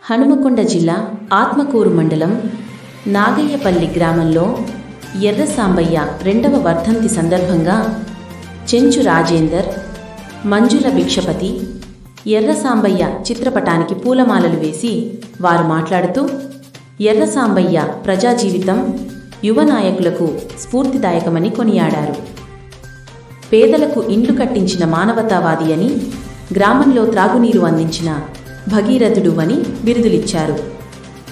హనుమకొండ జిల్లా ఆత్మకూరు మండలం నాగయ్యపల్లి గ్రామంలో ఎర్ర సాంబయ్య 2వ వర్ధంతి సందర్భంగా చెంచు రాజేందర్, మంజుల భిక్షపతి ఎర్ర సాంబయ్య చిత్రపటానికి పూలమాలలు వేసి వారు మాట్లాడుతూ ఎర్ర సాంబయ్య ప్రజా జీవితం యువ నాయకులకు స్ఫూర్తిదాయకమని కొనియాడారు. పేదలకు ఇండ్లు కట్టించిన మానవతావాది అని, గ్రామంలో త్రాగునీరు అందించిన భగీరథుడు అని బిరుదులిచ్చారు.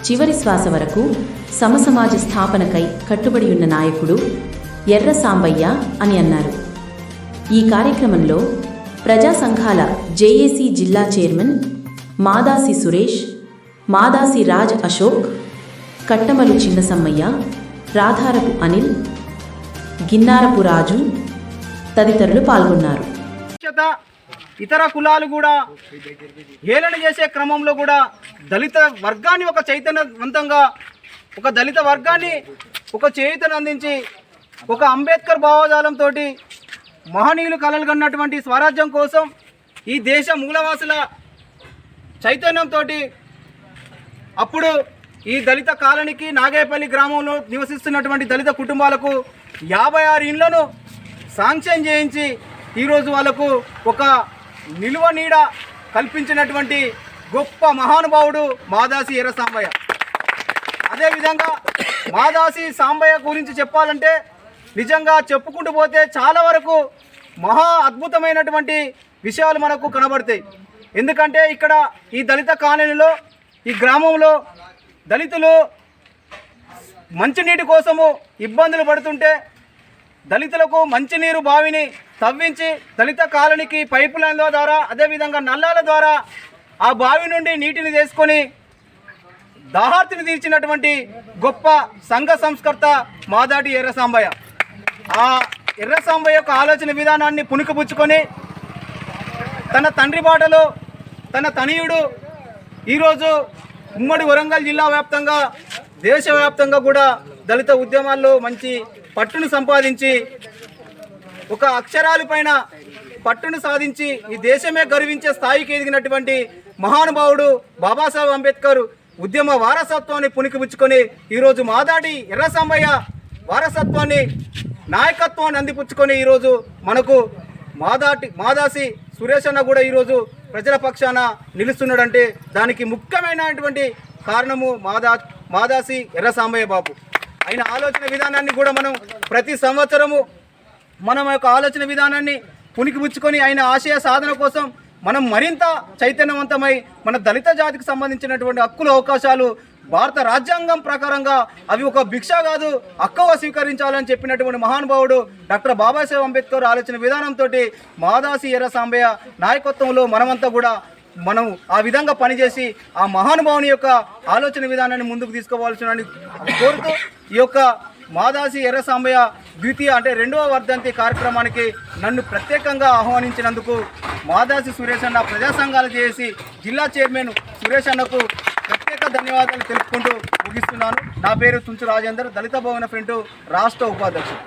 చివరి శ్వాస వరకు సమసమాజ స్థాపనకై కట్టుబడి ఉన్న నాయకుడు ఎర్ర సాంబయ్య అని అన్నారు. ఈ కార్యక్రమంలో ప్రజా సంఘాల జేఏసీ జిల్లా చైర్మన్ మాదాసి సురేష్, మాదాసి రాజ్ అశోక్, కట్టమలు చిన్నసమ్మయ్య, రాధారపు అనిల్, గిన్నారపు రాజు తదితరులు పాల్గొన్నారు. ఇతర కులాలు కూడా హేళన చేసే క్రమంలో కూడా దళిత వర్గాన్ని ఒక చైతన్యవంతంగా, ఒక దళిత వర్గాన్ని ఒక చేయుతను అందించి, ఒక అంబేద్కర్ భావజాలంతో మహనీయులు కలలు కన్నటువంటి స్వరాజ్యం కోసం ఈ దేశ మూలవాసుల చైతన్యంతో అప్పుడు ఈ దళిత కాలనీకి నాగయ్యపల్లి గ్రామంలో నివసిస్తున్నటువంటి దళిత కుటుంబాలకు 56 ఇండ్లను శాంక్షన్ చేయించి ఈరోజు వాళ్ళకు ఒక నిలువ నీడ కల్పించినటువంటి గొప్ప మహానుభావుడు మాదాసి ఎర్ర సాంబయ్య. అదేవిధంగా మాదాసి సాంబయ్య గురించి చెప్పాలంటే నిజంగా చెప్పుకుంటూ పోతే చాలా వరకు మహా అద్భుతమైనటువంటి విషయాలు మనకు కనబడతాయి. ఎందుకంటే ఇక్కడ ఈ దళిత కాలనీలో, ఈ గ్రామంలో దళితులు మంచినీటి కోసము ఇబ్బందులు పడుతుంటే దళితులకు మంచినీరు బావిని తవ్వించి దళిత కాలనీకి పైపు లైన్ల ద్వారా, అదేవిధంగా నల్లాల ద్వారా ఆ బావి నుండి నీటిని తీసుకొని దాహార్తిని తీర్చినటువంటి గొప్ప సంఘ సంస్కర్త మాదాటి ఎర్ర సాంబయ్య. ఆ ఎర్ర సాంబయ్య యొక్క ఆలోచన విధానాన్ని పుణికిపుచ్చుకొని తన తండ్రి బాటలో తన తనయుడు ఈరోజు ఉమ్మడి వరంగల్ జిల్లా వ్యాప్తంగా, దేశవ్యాప్తంగా కూడా దళిత ఉద్యమాల్లో మంచి పట్టును సంపాదించి, ఒక అక్షరాలపైన పట్టును సాధించి ఈ దేశమే గర్వించే స్థాయికి ఎదిగినటువంటి మహానుభావుడు బాబాసాహెబ్ అంబేద్కర్ ఉద్యమ వారసత్వాన్ని పుణికిపుచ్చుకొని ఈరోజు మాదాటి ఎర్ర సాంబయ్య వారసత్వాన్ని, నాయకత్వాన్ని అందిపుచ్చుకొని ఈరోజు మనకు మాదాసి సురేష్ అన్న కూడా ఈరోజు ప్రజల పక్షాన నిలుస్తున్నాడంటే దానికి ముఖ్యమైనటువంటి కారణము మాదాసి ఎర్ర సాంబయ్య బాబు. ఆయన ఆలోచన విధానాన్ని కూడా మనం ప్రతి సంవత్సరము మనం యొక్క ఆలోచన విధానాన్ని పుణికిపుచ్చుకొని ఆయన ఆశయ సాధన కోసం మనం మరింత చైతన్యవంతమై మన దళిత జాతికి సంబంధించినటువంటి హక్కుల అవకాశాలు భారత రాజ్యాంగం ప్రకారంగా అవి ఒక భిక్ష కాదు, హక్కుగా స్వీకరించాలని చెప్పినటువంటి మహానుభావుడు డాక్టర్ బాబాసాహెబ్ అంబేద్కర్ ఆలోచన విధానంతో మాదాసి ఎర్ర సాంబయ్య నాయకత్వంలో మనమంతా కూడా మనం ఆ విధంగా పనిచేసి ఆ మహానుభావుని యొక్క ఆలోచన విధానాన్ని ముందుకు తీసుకోవాల్సిన కోరుతూ ఈ యొక్క మాదాసి ఎర్ర సాంబయ్య ద్వితీయ అంటే 2వ వర్ధంతి కార్యక్రమానికి నన్ను ప్రత్యేకంగా ఆహ్వానించినందుకు మాదాసి సురేష్ అన్న, ప్రజా సంఘాలు చేసి జిల్లా చైర్మన్ సురేష్ అన్నకు ప్రత్యేక ధన్యవాదాలు తెలుపుకుంటూ ముగిస్తున్నాను. నా పేరు చెంచు రాజేందర్, దళిత భవన ఫ్రంట్ రాష్ట్ర ఉపాధ్యక్షుడు.